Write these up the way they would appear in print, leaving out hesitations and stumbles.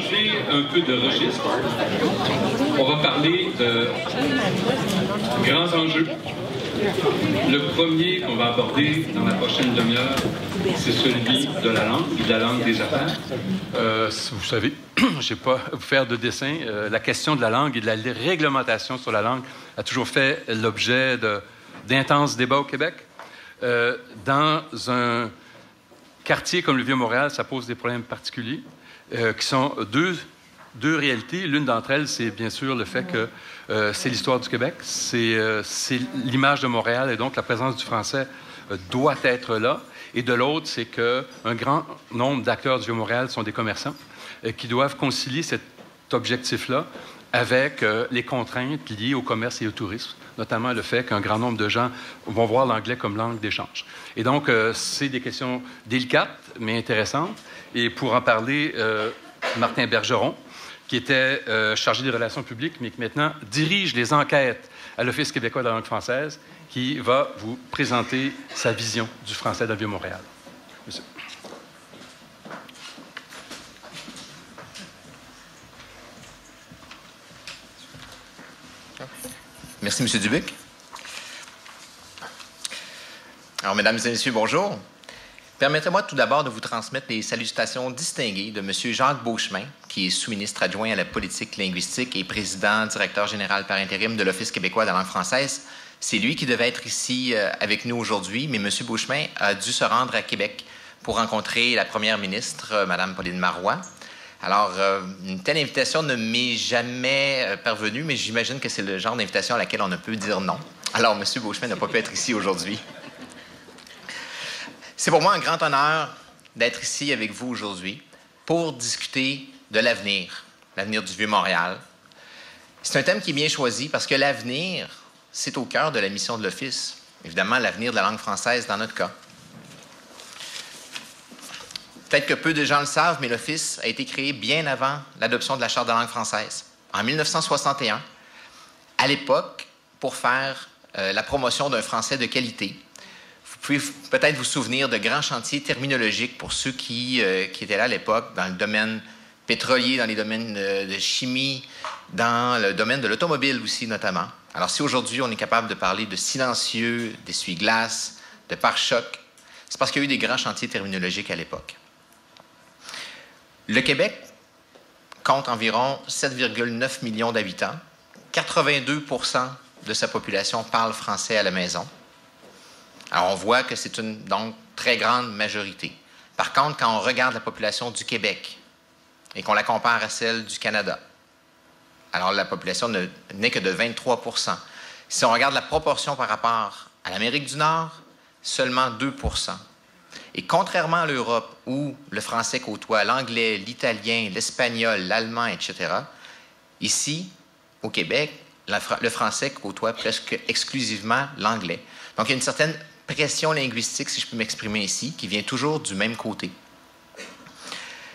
changer un peu de registre. On va parler de grands enjeux. Le premier qu'on va aborder dans la prochaine demi-heure, c'est celui de la langue des affaires. Vous savez, je ne sais pas vous faire de dessin. La question de la langue et de la réglementation sur la langue a toujours fait l'objet d'intenses débats au Québec. Dans un quartier comme le Vieux-Montréal, ça pose des problèmes particuliers qui sont deux réalités. L'une d'entre elles, c'est bien sûr le fait que c'est l'histoire du Québec, c'est l'image de Montréal et donc la présence du français doit être là. Et de l'autre, c'est qu'un grand nombre d'acteurs du Vieux-Montréal sont des commerçants qui doivent concilier cet objectif-là avec les contraintes liées au commerce et au tourisme, notamment le fait qu'un grand nombre de gens vont voir l'anglais comme langue d'échange. Et donc, c'est des questions délicates, mais intéressantes. Et pour en parler, Martin Bergeron, qui était chargé des relations publiques, mais qui maintenant dirige les enquêtes à l'Office québécois de la langue française, qui va vous présenter sa vision du français dans le Vieux-Montréal. Monsieur. Merci, M. Dubuc. Alors, mesdames et messieurs, bonjour. Permettez-moi tout d'abord de vous transmettre les salutations distinguées de M. Jacques Beauchemin, qui est sous-ministre adjoint à la politique linguistique et président directeur général par intérim de l'Office québécois de la langue française. C'est lui qui devait être ici avec nous aujourd'hui, mais M. Beauchemin a dû se rendre à Québec pour rencontrer la première ministre, Mme Pauline Marois. Alors, une telle invitation ne m'est jamais parvenue, mais j'imagine que c'est le genre d'invitation à laquelle on ne peut dire non. Alors, M. Beauchemin n'a pas pu être ici aujourd'hui. C'est pour moi un grand honneur d'être ici avec vous aujourd'hui pour discuter de l'avenir du Vieux-Montréal. C'est un thème qui est bien choisi parce que l'avenir, c'est au cœur de la mission de l'Office. Évidemment, l'avenir de la langue française dans notre cas. Peut-être que peu de gens le savent, mais l'Office a été créé bien avant l'adoption de la Charte de la langue française, en 1961, à l'époque, pour faire la promotion d'un français de qualité. Vous pouvez peut-être vous souvenir de grands chantiers terminologiques pour ceux qui étaient là à l'époque, dans le domaine pétrolier, dans les domaines de chimie, dans le domaine de l'automobile aussi, notamment. Alors, si aujourd'hui, on est capable de parler de silencieux, d'essuie-glace, de pare-choc, c'est parce qu'il y a eu des grands chantiers terminologiques à l'époque. Le Québec compte environ 7,9 millions d'habitants. 82 % de sa population parle français à la maison. Alors, on voit que c'est une donc très grande majorité. Par contre, quand on regarde la population du Québec et qu'on la compare à celle du Canada, alors la population n'est que de 23 %. Si on regarde la proportion par rapport à l'Amérique du Nord, seulement 2 %. Et contrairement à l'Europe, où le français côtoie l'anglais, l'italien, l'espagnol, l'allemand, etc., ici, au Québec, le français côtoie presque exclusivement l'anglais. Donc, il y a une certaine pression linguistique, si je peux m'exprimer ici, qui vient toujours du même côté.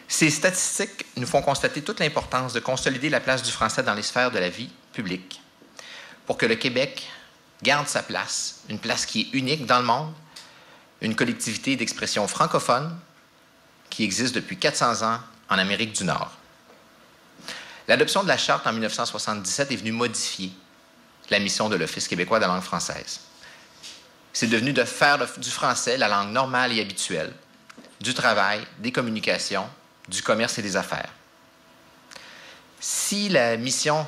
Ces statistiques nous font constater toute l'importance de consolider la place du français dans les sphères de la vie publique pour que le Québec garde sa place, une place qui est unique dans le monde, une collectivité d'expression francophone qui existe depuis 400 ans en Amérique du Nord. L'adoption de la Charte en 1977 est venue modifier la mission de l'Office québécois de la langue française. C'est devenu de faire du français la langue normale et habituelle, du travail, des communications, du commerce et des affaires. Si la mission,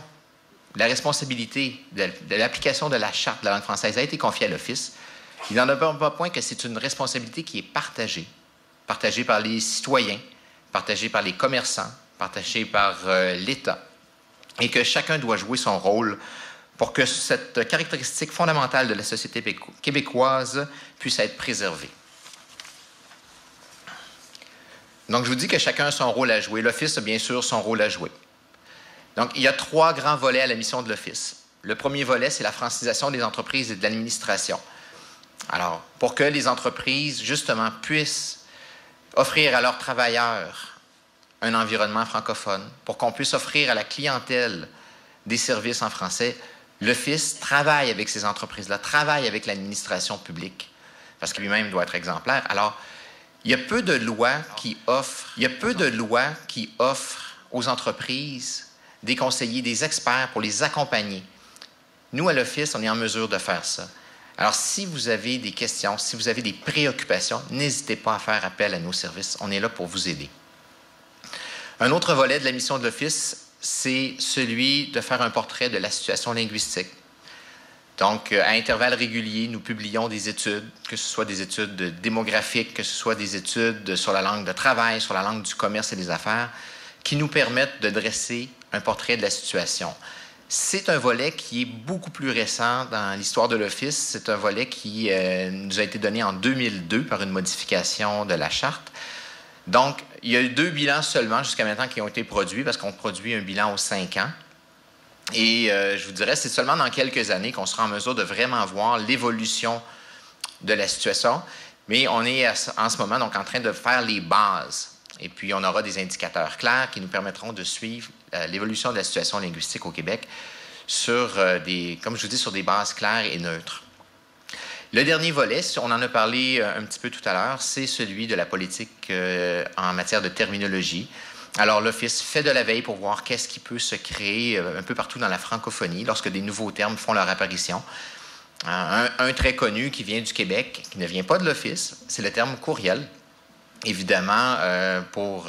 la responsabilité de l'application de la Charte de la langue française a été confiée à l'Office, il n'en demeure pas point que c'est une responsabilité qui est partagée par les citoyens, partagée par les commerçants, partagée par l'État, et que chacun doit jouer son rôle pour que cette caractéristique fondamentale de la société québécoise puisse être préservée. Donc, je vous dis que chacun a son rôle à jouer. L'Office a bien sûr son rôle à jouer. Donc, il y a 3 grands volets à la mission de l'Office. Le premier volet, c'est la francisation des entreprises et de l'administration. Alors, pour que les entreprises, justement, puissent offrir à leurs travailleurs un environnement francophone, pour qu'on puisse offrir à la clientèle des services en français, l'Office travaille avec ces entreprises-là, travaille avec l'administration publique, parce que lui-même doit être exemplaire. Alors, il y a peu de lois qui offrent aux entreprises, des conseillers, des experts pour les accompagner. Nous, à l'Office, on est en mesure de faire ça. Alors, si vous avez des questions, si vous avez des préoccupations, n'hésitez pas à faire appel à nos services. On est là pour vous aider. Un autre volet de la mission de l'Office, c'est celui de faire un portrait de la situation linguistique. Donc, à intervalles réguliers, nous publions des études, que ce soit des études démographiques, que ce soit des études sur la langue de travail, sur la langue du commerce et des affaires, qui nous permettent de dresser un portrait de la situation. C'est un volet qui est beaucoup plus récent dans l'histoire de l'Office. C'est un volet qui nous a été donné en 2002 par une modification de la charte. Donc, il y a eu 2 bilans seulement jusqu'à maintenant qui ont été produits parce qu'on produit un bilan aux 5 ans. Et je vous dirais, c'est seulement dans quelques années qu'on sera en mesure de vraiment voir l'évolution de la situation. Mais on est en ce moment donc en train de faire les bases. Et puis, on aura des indicateurs clairs qui nous permettront de suivre l'évolution de la situation linguistique au Québec sur comme je vous dis, sur des bases claires et neutres. Le dernier volet, on en a parlé un petit peu tout à l'heure, c'est celui de la politique en matière de terminologie. Alors, l'Office fait de la veille pour voir qu'est-ce qui peut se créer un peu partout dans la francophonie lorsque des nouveaux termes font leur apparition. Un très connu qui vient du Québec, qui ne vient pas de l'Office, c'est le terme courriel. Évidemment, pour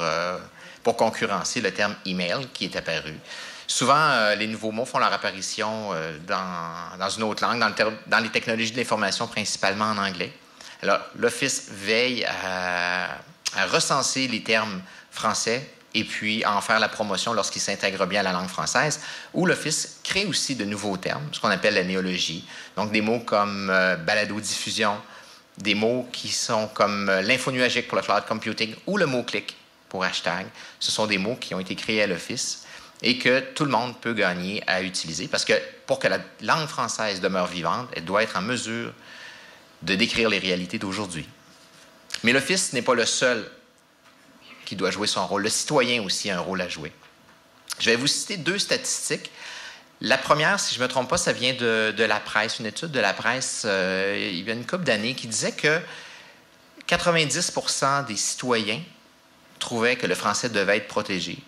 concurrencer le terme « email » qui est apparu. Souvent, les nouveaux mots font leur apparition dans une autre langue, dans les technologies de l'information, principalement en anglais. Alors, l'Office veille à recenser les termes français et puis à en faire la promotion lorsqu'ils s'intègrent bien à la langue française, où l'Office crée aussi de nouveaux termes, ce qu'on appelle la néologie. Donc, des mots comme balado-diffusion, des mots qui sont comme l'infonuagique pour le cloud computing ou le mot-clic pour hashtag. Ce sont des mots qui ont été créés à l'Office et que tout le monde peut gagner à utiliser parce que pour que la langue française demeure vivante, elle doit être en mesure de décrire les réalités d'aujourd'hui. Mais l'Office n'est pas le seul qui doit jouer son rôle. Le citoyen aussi a un rôle à jouer. Je vais vous citer 2 statistiques. La première, si je ne me trompe pas, ça vient de la presse, une étude de la presse il y a une couple d'années qui disait que 90% des citoyens trouvaient que le français devait être protégé,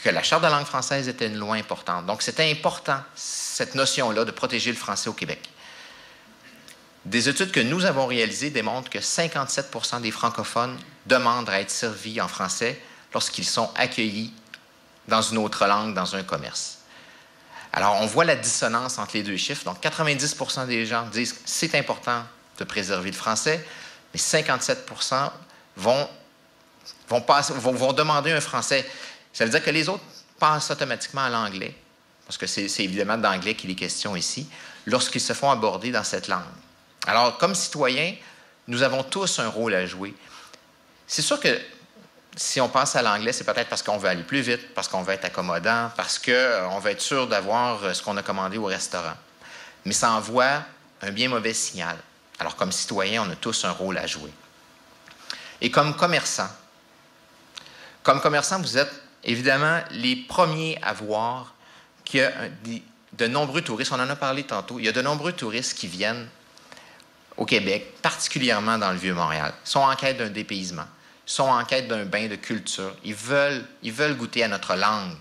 que la Charte de la langue française était une loi importante. Donc, c'était important, cette notion-là, de protéger le français au Québec. Des études que nous avons réalisées démontrent que 57% des francophones demandent à être servis en français lorsqu'ils sont accueillis dans une autre langue, dans un commerce. Alors, on voit la dissonance entre les 2 chiffres. Donc, 90% des gens disent que c'est important de préserver le français, mais 57% vont demander un français. Ça veut dire que les autres passent automatiquement à l'anglais, parce que c'est évidemment d'anglais qu'il est question ici, lorsqu'ils se font aborder dans cette langue. Alors, comme citoyens, nous avons tous un rôle à jouer. C'est sûr que si on passe à l'anglais, c'est peut-être parce qu'on veut aller plus vite, parce qu'on veut être accommodant, parce qu'on veut être sûr d'avoir ce qu'on a commandé au restaurant. Mais ça envoie un bien mauvais signal. Alors, comme citoyens, on a tous un rôle à jouer. Et comme commerçants, vous êtes évidemment les premiers à voir qu'il y a de nombreux touristes, on en a parlé tantôt, il y a de nombreux touristes qui viennent au Québec, particulièrement dans le Vieux-Montréal, sont en quête d'un dépaysement, sont en quête d'un bain de culture. Ils veulent goûter à notre langue.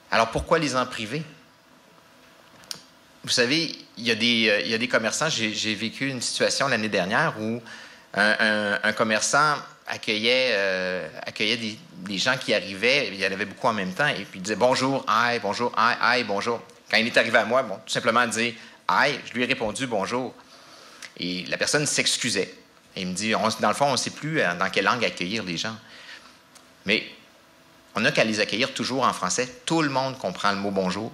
Alors, pourquoi les en priver? Vous savez, il y a des commerçants, j'ai vécu une situation l'année dernière où un commerçant accueillait des gens qui arrivaient, il y en avait beaucoup en même temps, et puis il disait « Bonjour, aïe, bonjour, aïe, aïe, bonjour ». Quand il est arrivé à moi, tout simplement dire « Aïe », je lui ai répondu « Bonjour ». Et la personne s'excusait. Et il me dit, dans le fond, on ne sait plus dans quelle langue accueillir les gens. Mais on n'a qu'à les accueillir toujours en français. Tout le monde comprend le mot « bonjour ».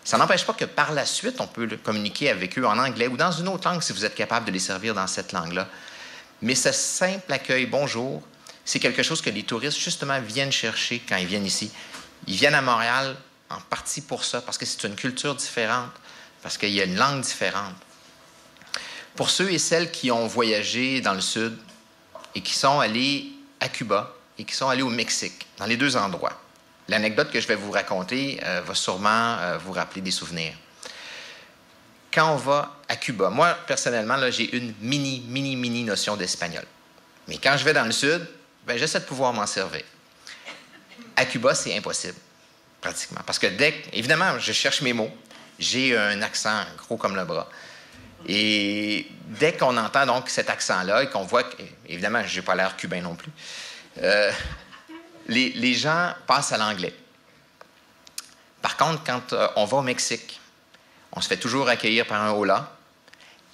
Ça n'empêche pas que par la suite, on peut communiquer avec eux en anglais ou dans une autre langue si vous êtes capable de les servir dans cette langue-là. Mais ce simple accueil « bonjour », c'est quelque chose que les touristes, justement, viennent chercher quand ils viennent ici. Ils viennent à Montréal en partie pour ça, parce que c'est une culture différente, parce qu'il y a une langue différente. Pour ceux et celles qui ont voyagé dans le Sud et qui sont allés à Cuba et qui sont allés au Mexique, dans les 2 endroits, l'anecdote que je vais vous raconter va sûrement vous rappeler des souvenirs. Quand on va à Cuba, moi, personnellement, là, j'ai une mini notion d'espagnol. Mais quand je vais dans le Sud, j'essaie de pouvoir m'en servir. À Cuba, c'est impossible. pratiquement. Parce que évidemment, je cherche mes mots, j'ai un accent gros comme le bras. Et dès qu'on entend donc cet accent-là et qu'on voit que, évidemment, je n'ai pas l'air cubain non plus, les gens passent à l'anglais. Par contre, quand on va au Mexique, on se fait toujours accueillir par un hola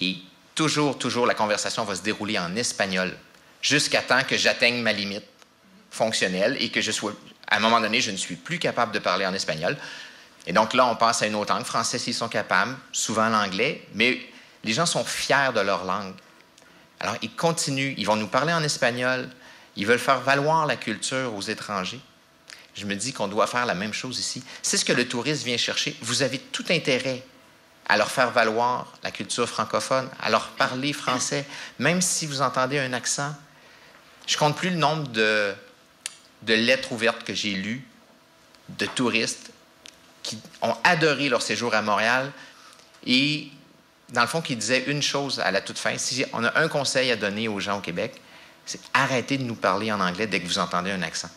et toujours, la conversation va se dérouler en espagnol jusqu'à temps que j'atteigne ma limite fonctionnelle et que à un moment donné, je ne suis plus capable de parler en espagnol. Et donc là, on passe à une autre langue. Français, s'ils sont capables, souvent l'anglais, mais les gens sont fiers de leur langue. Alors, ils continuent, ils vont nous parler en espagnol, ils veulent faire valoir la culture aux étrangers. Je me dis qu'on doit faire la même chose ici. C'est ce que le touriste vient chercher. Vous avez tout intérêt à leur faire valoir la culture francophone, à leur parler français, même si vous entendez un accent. Je ne compte plus le nombre de lettres ouvertes que j'ai lues de touristes qui ont adoré leur séjour à Montréal et, dans le fond, qui disaient une chose à la toute fin. Si on a un conseil à donner aux gens au Québec, c'est arrêtez de nous parler en anglais dès que vous entendez un accent.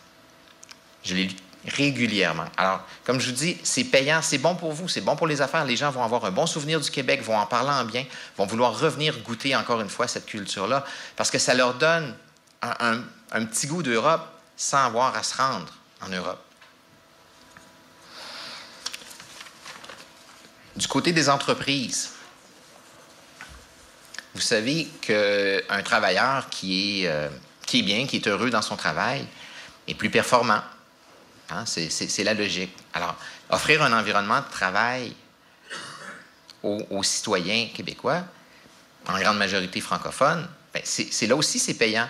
Je l'ai lu régulièrement. Alors, comme je vous dis, c'est payant, c'est bon pour vous, c'est bon pour les affaires. Les gens vont avoir un bon souvenir du Québec, vont en parler en bien, vont vouloir revenir goûter encore une fois cette culture-là, parce que ça leur donne un petit goût d'Europe sans avoir à se rendre en Europe. Du côté des entreprises, vous savez qu'un travailleur qui est bien, qui est heureux dans son travail, est plus performant. Hein? C'est la logique. Alors, offrir un environnement de travail aux citoyens québécois, en grande majorité francophones, bien, c'est là aussi, c'est payant.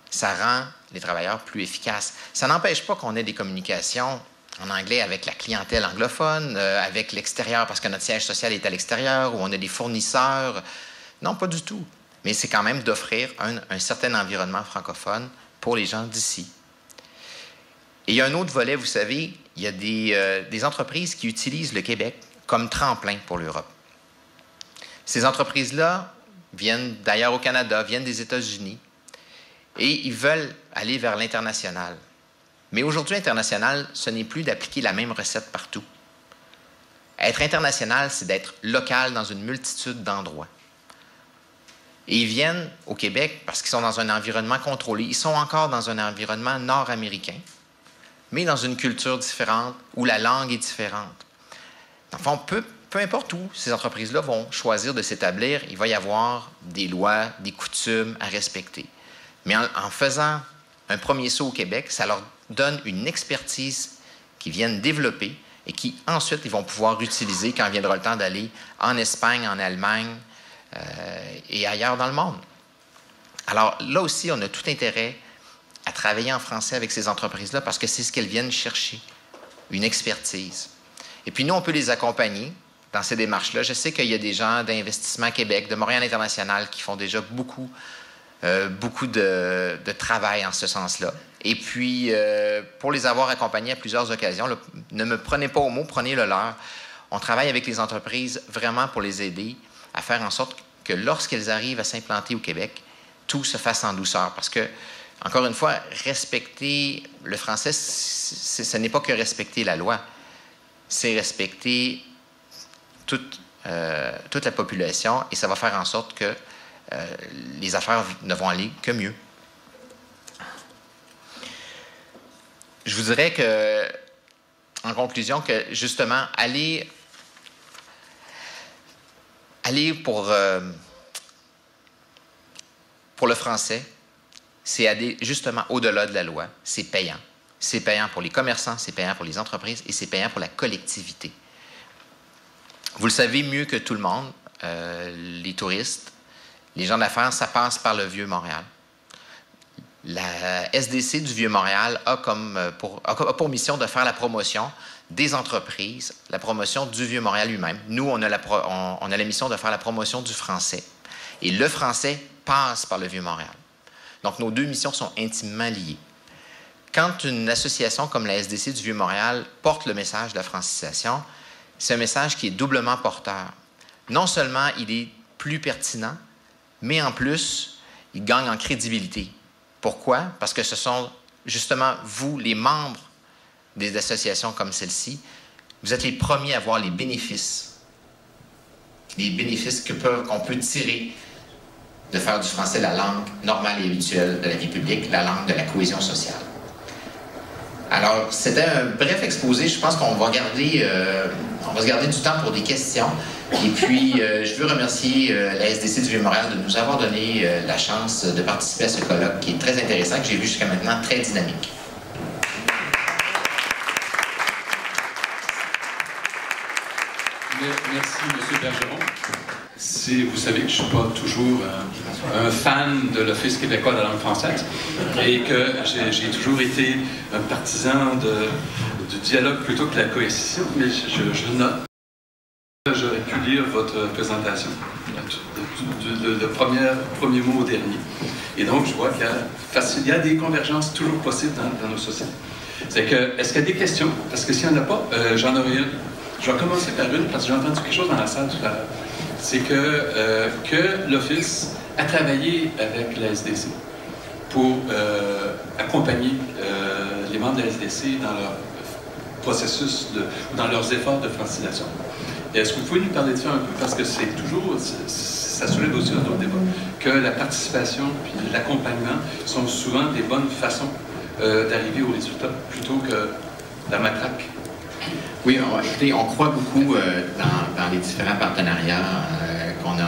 Ça rend les travailleurs plus efficaces. Ça n'empêche pas qu'on ait des communications en anglais avec la clientèle anglophone, avec l'extérieur, parce que notre siège social est à l'extérieur, où on a des fournisseurs. Non, pas du tout. Mais c'est quand même d'offrir un certain environnement francophone pour les gens d'ici. Et il y a un autre volet, vous savez, il y a des entreprises qui utilisent le Québec comme tremplin pour l'Europe. Ces entreprises-là viennent d'ailleurs au Canada, viennent des États-Unis, et ils veulent aller vers l'international. Mais aujourd'hui, international, ce n'est plus d'appliquer la même recette partout. Être international, c'est d'être local dans une multitude d'endroits. Et ils viennent au Québec parce qu'ils sont dans un environnement contrôlé. Ils sont encore dans un environnement nord-américain, mais dans une culture différente, où la langue est différente. Enfin, peu importe où ces entreprises-là vont choisir de s'établir, il va y avoir des lois, des coutumes à respecter. Mais en faisant un premier saut au Québec, ça leur donne une expertise qu'ils viennent développer et qui, ensuite, ils vont pouvoir utiliser quand viendra le temps d'aller en Espagne, en Allemagne et ailleurs dans le monde. Alors, là aussi, on a tout intérêt à travailler en français avec ces entreprises-là parce que c'est ce qu'elles viennent chercher, une expertise. Et puis, nous, on peut les accompagner dans ces démarches-là. Je sais qu'il y a des gens d'Investissement Québec, de Montréal International qui font déjà beaucoup de travail en ce sens-là. Et puis, pour les avoir accompagnés à plusieurs occasions, là, ne me prenez pas au mot, prenez le leur. On travaille avec les entreprises vraiment pour les aider à faire en sorte que lorsqu'elles arrivent à s'implanter au Québec, tout se fasse en douceur. Parce que, encore une fois, respecter le français, ce n'est pas que respecter la loi, c'est respecter toute la population et ça va faire en sorte que les affaires ne vont aller que mieux. Je vous dirais que, en conclusion, que justement, aller pour le français, c'est aller justement au-delà de la loi. C'est payant. C'est payant pour les commerçants, c'est payant pour les entreprises et c'est payant pour la collectivité. Vous le savez mieux que tout le monde, les touristes, les gens d'affaires, ça passe par le Vieux-Montréal. La SDC du Vieux-Montréal a pour mission de faire la promotion des entreprises, la promotion du Vieux-Montréal lui-même. Nous, on a la mission de faire la promotion du français. Et le français passe par le Vieux-Montréal. Donc, nos deux missions sont intimement liées. Quand une association comme la SDC du Vieux-Montréal porte le message de la francisation, c'est un message qui est doublement porteur. Non seulement il est plus pertinent, mais en plus, il gagne en crédibilité. Pourquoi? Parce que ce sont justement vous, les membres des associations comme celle-ci, vous êtes les premiers à voir les bénéfices qu'on peut tirer de faire du français la langue normale et habituelle de la vie publique, la langue de la cohésion sociale. Alors, c'était un bref exposé. Je pense qu'on va garder, se garder du temps pour des questions. Et puis, je veux remercier la SDC du Vieux-Montréal de nous avoir donné la chance de participer à ce colloque qui est très intéressant, que j'ai vu jusqu'à maintenant très dynamique. Merci, M. Bergeron. Vous savez que je ne suis pas toujours un fan de l'Office québécois de la langue française et que j'ai toujours été un partisan du dialogue plutôt que de la coercition, mais je note. J'aurais pu lire votre présentation, le premier mot au dernier. Et donc, je vois qu'il y a des convergences toujours possibles dans nos sociétés. Est-ce qu'il y a des questions? Parce que s'il n'y en a pas, j'en aurai une. Je vais commencer par une, parce que j'ai entendu quelque chose dans la salle tout à l'heure. C'est que l'Office a travaillé avec la SDC pour accompagner les membres de la SDC dans leur processus, dans leurs efforts de francisation. Est-ce que vous pouvez nous parler de ça un peu? Parce que c'est toujours, ça soulève aussi un autre débat, que la participation et l'accompagnement sont souvent des bonnes façons d'arriver au résultat, plutôt que la matraque. Oui, écoutez, on croit beaucoup dans les différents partenariats qu'on a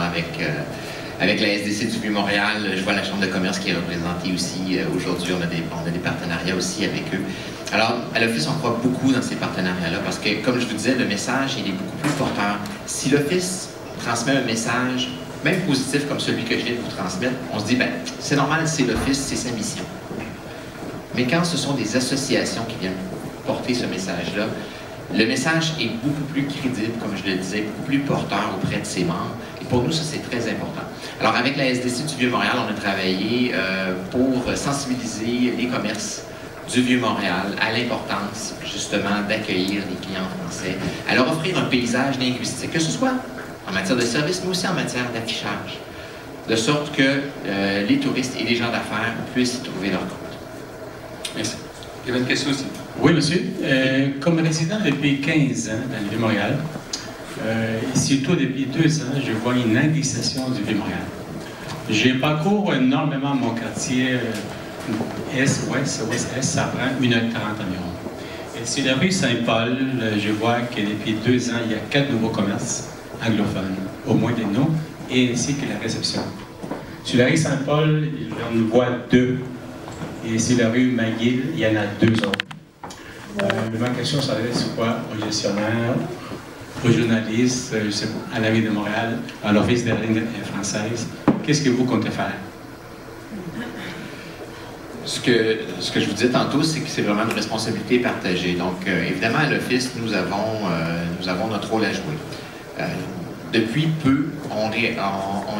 avec la SDC du Vieux-Montréal. Je vois la Chambre de commerce qui est représentée aussi. Aujourd'hui, on a des partenariats aussi avec eux. Alors, à l'Office, on croit beaucoup dans ces partenariats-là parce que, comme je vous disais, le message, il est beaucoup plus porteur. Si l'Office transmet un message, même positif comme celui que je viens de vous transmettre, on se dit, ben, c'est normal, c'est l'Office, c'est sa mission. Mais quand ce sont des associations qui viennent porter ce message-là, le message est beaucoup plus crédible, comme je le disais, beaucoup plus porteur auprès de ses membres. Et pour nous, ça, c'est très important. Alors, avec la SDC du Vieux-Montréal, on a travaillé pour sensibiliser les commerces du Vieux-Montréal à l'importance, justement, d'accueillir les clients français, à leur offrir un paysage linguistique, que ce soit en matière de services, mais aussi en matière d'affichage, de sorte que les touristes et les gens d'affaires puissent y trouver leur compte. Merci. Il y avait une question aussi. Oui, monsieur. Comme résident depuis 15 ans dans le Vieux-Montréal, et surtout depuis 2 ans, je vois une indexation du Vieux-Montréal. Je parcours énormément mon quartier Est-Ouest, Ouest-Est, ça prend 1h30 environ. Et sur la rue Saint-Paul, je vois que depuis 2 ans, il y a 4 nouveaux commerces anglophones, au moins des noms, et ainsi que la réception. Sur la rue Saint-Paul, j'en vois 2. Et sur la rue McGill, il y en a 2 autres. Ma question s'adresse quoi aux gestionnaires, aux journalistes, à la ville de Montréal, à l'Office de la langue française. Qu'est-ce que vous comptez faire? Ce que je vous disais tantôt, c'est que c'est vraiment une responsabilité partagée. Donc, évidemment, à l'Office, nous avons notre rôle à jouer. Depuis peu, on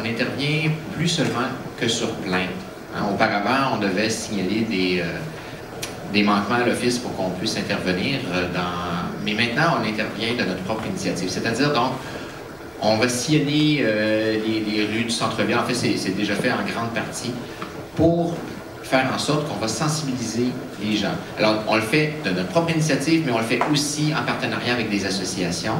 intervient plus seulement que sur plainte. Hein, auparavant, on devait signaler des manquements à l'Office pour qu'on puisse intervenir mais maintenant, on intervient de notre propre initiative. C'est-à-dire, donc, on va sillonner les rues du centre-ville. En fait, c'est déjà fait en grande partie pour faire en sorte qu'on va sensibiliser les gens. Alors, on le fait de notre propre initiative, mais on le fait aussi en partenariat avec des associations.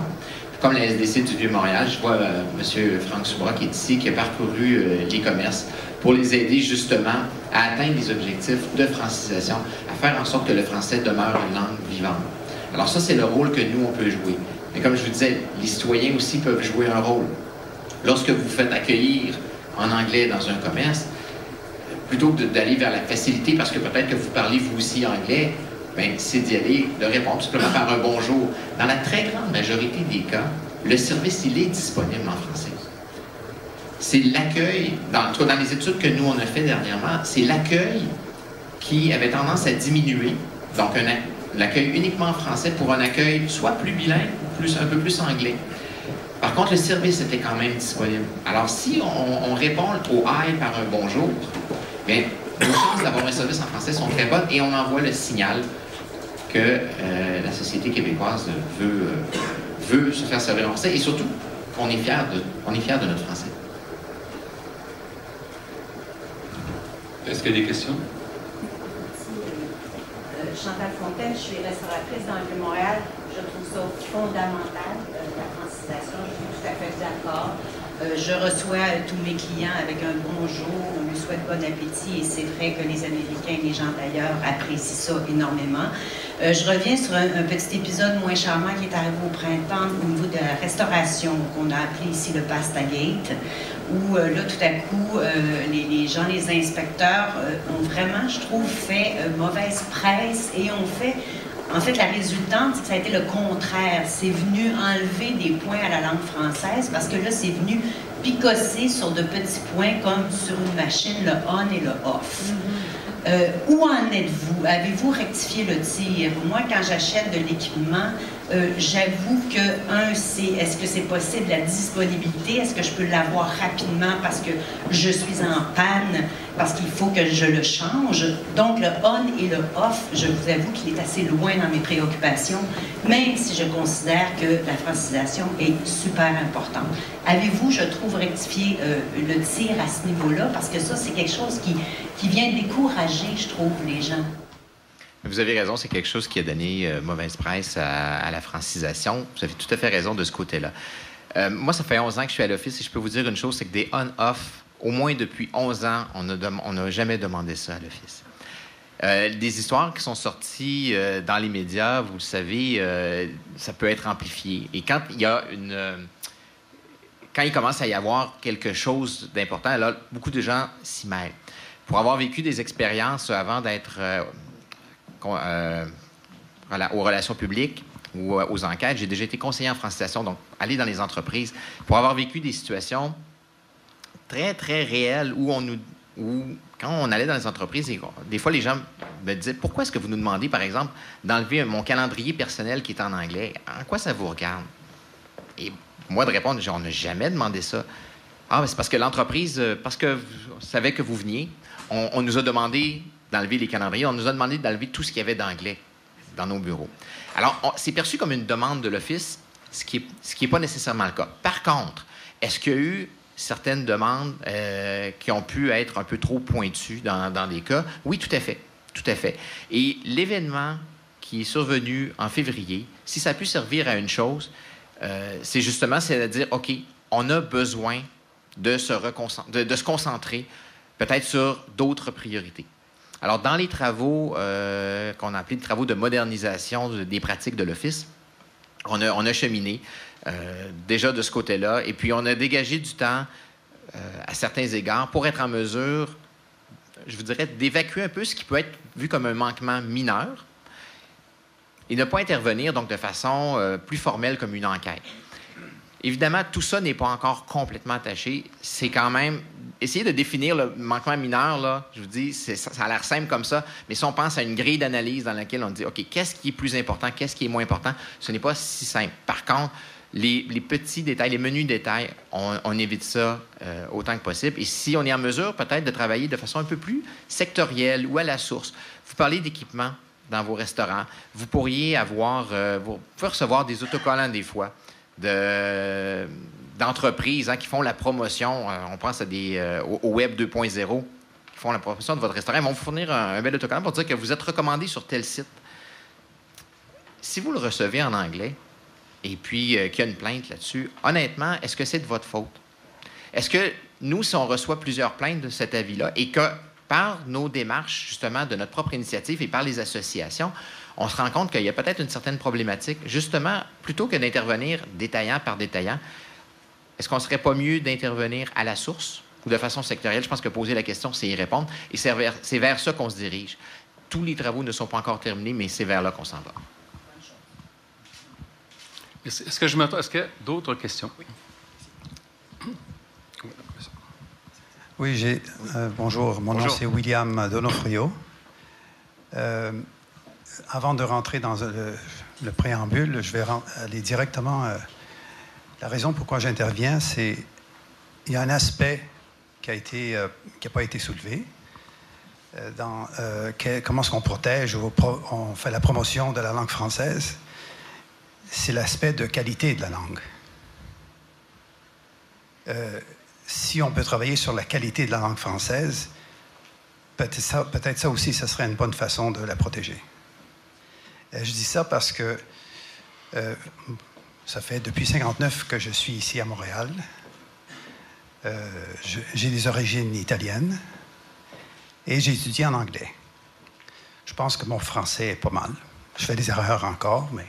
Comme la SDC du Vieux-Montréal, je vois M. Franck Soubra qui est ici, qui a parcouru les commerces pour les aider justement à atteindre les objectifs de francisation, à faire en sorte que le français demeure une langue vivante. Alors ça, c'est le rôle que nous, on peut jouer. Mais comme je vous disais, les citoyens aussi peuvent jouer un rôle. Lorsque vous vous faites accueillir en anglais dans un commerce, plutôt que d'aller vers la facilité, parce que peut-être que vous parlez vous aussi anglais, bien, c'est d'y aller, de répondre simplement par un bonjour. Dans la très grande majorité des cas, le service, il est disponible en français. C'est l'accueil, en tout cas dans les études que nous, on a fait dernièrement, c'est l'accueil qui avait tendance à diminuer. Donc, l'accueil uniquement en français pour un accueil soit plus bilingue ou un peu plus anglais. Par contre, le service était quand même disponible. Alors, si on répond au « hi » par un « bonjour », bien, nos chances d'avoir un service en français sont très bonnes et on envoie le signal que la société québécoise veut se faire servir en français et surtout qu'on est fiers de notre français. Est-ce qu'il y a des questions? Chantal Fontaine, je suis restauratrice dans le Vieux-Montréal. Je trouve ça fondamental, la francisation. Je suis tout à fait d'accord. Je reçois tous mes clients avec un bonjour, on lui souhaite bon appétit et c'est vrai que les Américains et les gens d'ailleurs apprécient ça énormément. Je reviens sur un petit épisode moins charmant qui est arrivé au printemps au niveau de la restauration qu'on a appelé ici le Pasta Gate, où là tout à coup les gens, les inspecteurs ont vraiment, je trouve, fait mauvaise presse et ont fait... En fait, la résultante, c'est que ça a été le contraire. C'est venu enlever des points à la langue française parce que là, c'est venu picosser sur de petits points comme sur une machine, le on et le off. Où en êtes-vous? Avez-vous rectifié le tir? Moi, quand j'achète de l'équipement, j'avoue que, c'est est-ce que c'est possible la disponibilité? Est-ce que je peux l'avoir rapidement parce que je suis en panne, parce qu'il faut que je le change? Donc, le on et le off, je vous avoue qu'il est assez loin dans mes préoccupations, même si je considère que la francisation est super importante. Avez-vous, je trouve, rectifié le tir à ce niveau-là? Parce que ça, c'est quelque chose qui vient décourager, je trouve, les gens. Vous avez raison, c'est quelque chose qui a donné mauvaise presse à la francisation. Vous avez tout à fait raison de ce côté-là. Moi, ça fait 11 ans que je suis à l'Office et je peux vous dire une chose, c'est que des on-off, au moins depuis 11 ans, on n'a jamais demandé ça à l'Office. Des histoires qui sont sorties dans les médias, vous le savez, ça peut être amplifié. Et quand il commence à y avoir quelque chose d'important, là, beaucoup de gens s'y mêlent. Pour avoir vécu des expériences avant d'être aux relations publiques ou aux enquêtes, j'ai déjà été conseiller en francisation, donc aller dans les entreprises, pour avoir vécu des situations très, très réelles où quand on allait dans les entreprises, des fois, les gens me disaient « Pourquoi est-ce que vous nous demandez, par exemple, d'enlever mon calendrier personnel qui est en anglais? En quoi ça vous regarde? » Et moi, de répondre, on n'a jamais demandé ça. Ah, mais c'est parce que l'entreprise, parce que savait que vous veniez, on nous a demandé d'enlever les calendriers, on nous a demandé d'enlever tout ce qu'il y avait d'anglais dans nos bureaux. Alors, c'est perçu comme une demande de l'Office, ce qui est pas nécessairement le cas. Par contre, est-ce qu'il y a eu certaines demandes qui ont pu être un peu trop pointues dans des cas? Oui, tout à fait. Tout à fait. Et l'événement qui est survenu en février, si ça a pu servir à une chose, c'est de dire, OK, on a besoin de se concentrer peut-être sur d'autres priorités. Alors, dans les travaux qu'on a appelés des travaux de modernisation des pratiques de l'Office, on a cheminé déjà de ce côté-là, et puis on a dégagé du temps à certains égards pour être en mesure, je vous dirais, d'évacuer un peu ce qui peut être vu comme un manquement mineur et ne pas intervenir donc de façon plus formelle comme une enquête. Évidemment, tout ça n'est pas encore complètement attaché. C'est quand même... Essayer de définir le manquement mineur, là, je vous dis, ça a l'air simple comme ça, mais si on pense à une grille d'analyse dans laquelle on dit, OK, qu'est-ce qui est plus important, qu'est-ce qui est moins important, ce n'est pas si simple. Par contre, les petits détails, les menus détails, on évite ça autant que possible. Et si on est en mesure, peut-être, de travailler de façon un peu plus sectorielle ou à la source. Vous parlez d'équipement dans vos restaurants. Vous pourriez vous pouvez recevoir des autocollants des fois d'entreprises qui font la promotion, on pense à au Web 2.0, qui font la promotion de votre restaurant. Ils vont vous fournir un bel autocollant pour dire que vous êtes recommandé sur tel site. Si vous le recevez en anglais et puis qu'il y a une plainte là-dessus, honnêtement, est-ce que c'est de votre faute? Est-ce que nous, si on reçoit plusieurs plaintes de cet avis-là et que par nos démarches, justement, de notre propre initiative et par les associations, on se rend compte qu'il y a peut-être une certaine problématique. Justement, plutôt que d'intervenir détaillant par détaillant, est-ce qu'on ne serait pas mieux d'intervenir à la source ou de façon sectorielle? Je pense que poser la question, c'est y répondre. Et c'est vers ça qu'on se dirige. Tous les travaux ne sont pas encore terminés, mais c'est vers là qu'on s'en va. Est-ce qu'il y a d'autres questions? Oui. Oui, bonjour. Mon nom, c'est William Donofrio. Avant de rentrer dans le préambule, je vais aller directement... la raison pourquoi j'interviens, c'est qu'il y a un aspect qui n'a pas été soulevé. Comment est-ce qu'on protège ou on fait la promotion de la langue française? C'est l'aspect de qualité de la langue. Si on peut travailler sur la qualité de la langue française, peut-être ça aussi, ça serait une bonne façon de la protéger. Je dis ça parce que ça fait depuis 1959 que je suis ici à Montréal. J'ai des origines italiennes et j'ai étudié en anglais. Je pense que mon français est pas mal. Je fais des erreurs encore, mais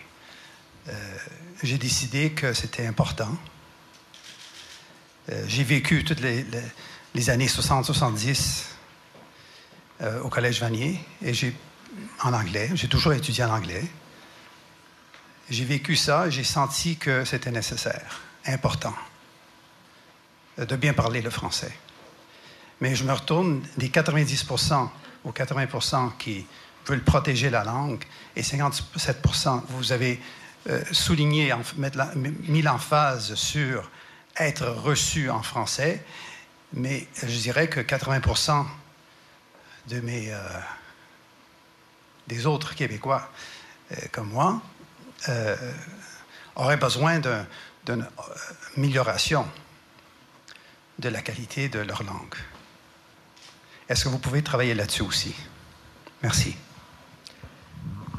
j'ai décidé que c'était important. J'ai vécu toutes les années 60-70 au Collège Vanier et en anglais. J'ai toujours étudié en anglais. J'ai vécu ça et j'ai senti que c'était nécessaire, important, de bien parler le français. Mais je me retourne des 90% aux 80% qui veulent protéger la langue et 57%, vous avez souligné, mis l'emphase sur être reçu en français, mais je dirais que 80% des autres Québécois comme moi auraient besoin d'une amélioration de la qualité de leur langue. Est-ce que vous pouvez travailler là-dessus aussi? Merci.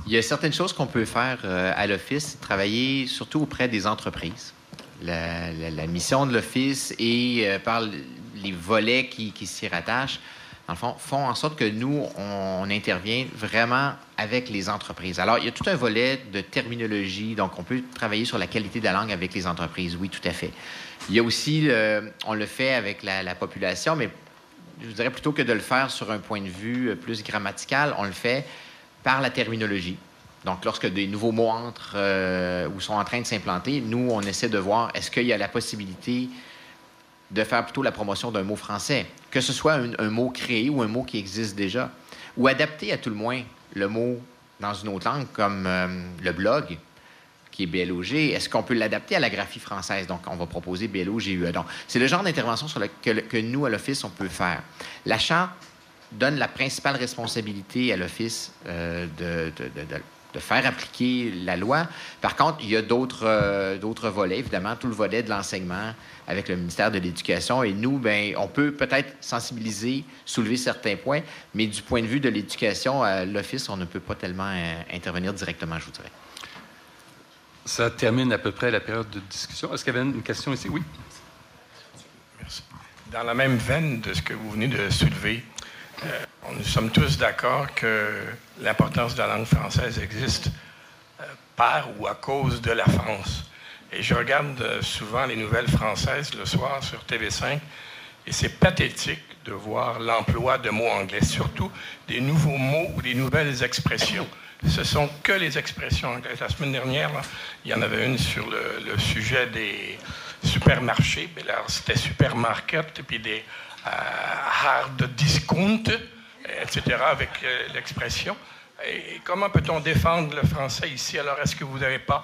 Il y a certaines choses qu'on peut faire à l'Office, travailler surtout auprès des entreprises. La mission de l'Office et par les volets qui s'y rattachent, dans le fond, font en sorte que nous, on intervient vraiment avec les entreprises. Alors, il y a tout un volet de terminologie, donc on peut travailler sur la qualité de la langue avec les entreprises, oui, tout à fait. Il y a aussi, on le fait avec la population, mais je dirais plutôt que de le faire sur un point de vue plus grammatical, on le fait par la terminologie. Donc, lorsque des nouveaux mots entrent ou sont en train de s'implanter, nous, on essaie de voir est-ce qu'il y a la possibilité de faire plutôt la promotion d'un mot français, que ce soit un mot créé ou un mot qui existe déjà, ou adapter à tout le moins le mot dans une autre langue, comme le blog, qui est BLOG. Est-ce qu'on peut l'adapter à la graphie française? Donc, on va proposer BLOGUE. Donc, c'est le genre d'intervention que nous, à l'Office, on peut faire. La Charte donne la principale responsabilité à l'Office de faire appliquer la loi. Par contre, il y a d'autres volets, évidemment, tout le volet de l'enseignement avec le ministère de l'Éducation. Et nous, bien, on peut peut-être sensibiliser, soulever certains points, mais du point de vue de l'éducation, à l'Office, on ne peut pas tellement intervenir directement, je vous dirais. Ça termine à peu près la période de discussion. Est-ce qu'il y avait une question ici? Oui. Merci. Dans la même veine de ce que vous venez de soulever, nous sommes tous d'accord que l'importance de la langue française existe par ou à cause de la France. Et je regarde souvent les nouvelles françaises le soir sur TV5 et c'est pathétique de voir l'emploi de mots anglais, surtout des nouveaux mots ou des nouvelles expressions. Ce sont que les expressions anglaises. La semaine dernière, là, il y en avait une sur le sujet des supermarchés. Alors, c'était supermarket, et puis des hard discount, etc., avec l'expression. Et comment peut-on défendre le français ici? Alors, est-ce que vous n'avez pas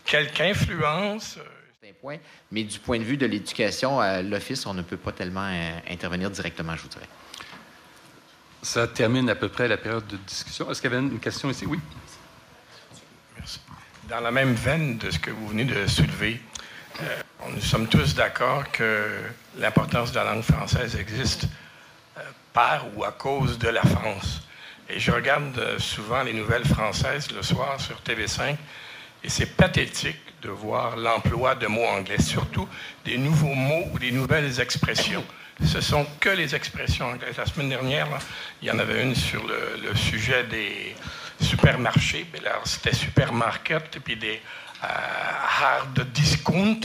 quelque influence? C'est un point, mais du point de vue de l'éducation, à l'Office, on ne peut pas tellement intervenir directement, je vous dirais. Ça termine à peu près la période de discussion. Est-ce qu'il y avait une question ici? Oui. Merci. Dans la même veine de ce que vous venez de soulever, nous sommes tous d'accord que l'importance de la langue française existe par ou à cause de la France. Et je regarde souvent les nouvelles françaises le soir sur TV5 et c'est pathétique de voir l'emploi de mots anglais, surtout des nouveaux mots ou des nouvelles expressions. Ce sont que les expressions anglaises. La semaine dernière, là, il y en avait une sur le sujet des supermarchés. Alors, c'était supermarket, et puis des hard discount,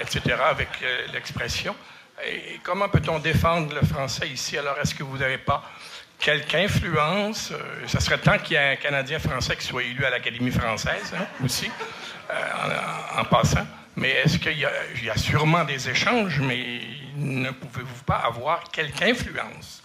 etc., avec l'expression. Et comment peut-on défendre le français ici? Alors, est-ce que vous n'avez pas quelque influence? Ça serait temps qu'il y ait un Canadien français qui soit élu à l'Académie française, hein, aussi, en passant. Mais est-ce qu'il y a sûrement des échanges, mais ne pouvez-vous pas avoir quelque influence?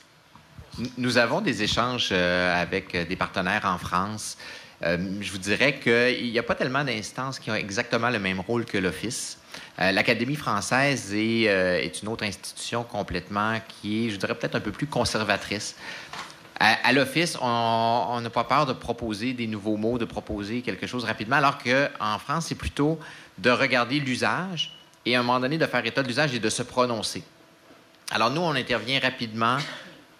Nous avons des échanges avec des partenaires en France. Je vous dirais qu'il n'y a pas tellement d'instances qui ont exactement le même rôle que l'Office. L'Académie française est une autre institution complètement qui est, je dirais, peut-être un peu plus conservatrice. À l'Office, on n'a pas peur de proposer des nouveaux mots, de proposer quelque chose rapidement, alors qu'en France, c'est plutôt de regarder l'usage et à un moment donné de faire état de l'usage et de se prononcer. Alors nous, on intervient rapidement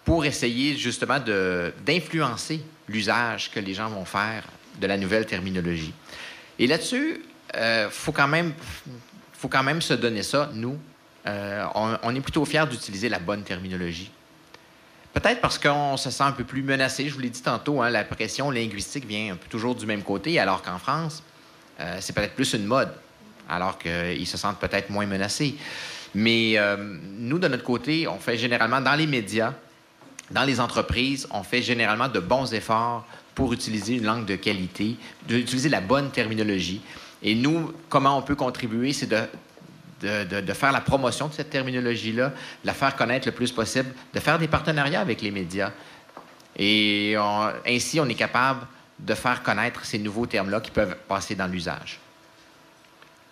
pour essayer justement d'influencer l'usage que les gens vont faire de la nouvelle terminologie. Et là-dessus, faut quand même se donner ça, nous. On est plutôt fiers d'utiliser la bonne terminologie. Peut-être parce qu'on se sent un peu plus menacé. Je vous l'ai dit tantôt, la pression linguistique vient un peu toujours du même côté, alors qu'en France, c'est peut-être plus une mode, alors qu'ils se sentent peut-être moins menacés. Mais nous, de notre côté, on fait généralement, dans les médias, dans les entreprises, on fait généralement de bons efforts pour utiliser une langue de qualité, d'utiliser la bonne terminologie. Et nous, comment on peut contribuer, c'est de faire la promotion de cette terminologie-là, de la faire connaître le plus possible, de faire des partenariats avec les médias. Et ainsi, on est capable de faire connaître ces nouveaux termes-là qui peuvent passer dans l'usage.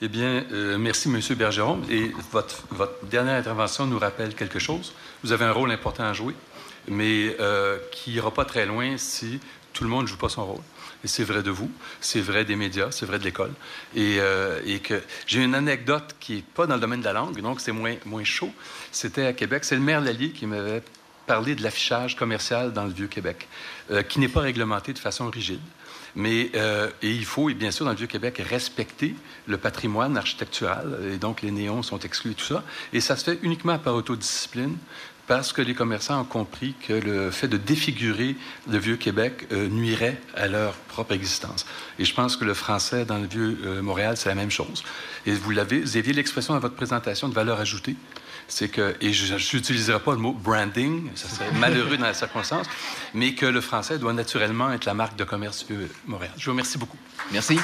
Eh bien, merci, M. Bergeron. Et votre dernière intervention nous rappelle quelque chose. Vous avez un rôle important à jouer, mais qui n'ira pas très loin si tout le monde ne joue pas son rôle. Et c'est vrai de vous, c'est vrai des médias, c'est vrai de l'école. Et que j'ai une anecdote qui n'est pas dans le domaine de la langue, donc c'est moins chaud. C'était à Québec. C'est le maire Lallier qui m'avait parlé de l'affichage commercial dans le Vieux-Québec, qui n'est pas réglementé de façon rigide. Mais et il faut, et bien sûr, dans le Vieux-Québec, respecter le patrimoine architectural. Et donc, les néons sont exclus et tout ça. Et ça se fait uniquement par autodiscipline, parce que les commerçants ont compris que le fait de défigurer le Vieux-Québec nuirait à leur propre existence. Et je pense que le français dans le Vieux-Montréal, c'est la même chose. Et vous aviez l'expression dans votre présentation de valeur ajoutée. C'est que, et je n'utiliserai pas le mot branding, ça serait malheureux dans la circonstance, mais que le français doit naturellement être la marque de commerce du Vieux-Montréal. Je vous remercie beaucoup. Merci.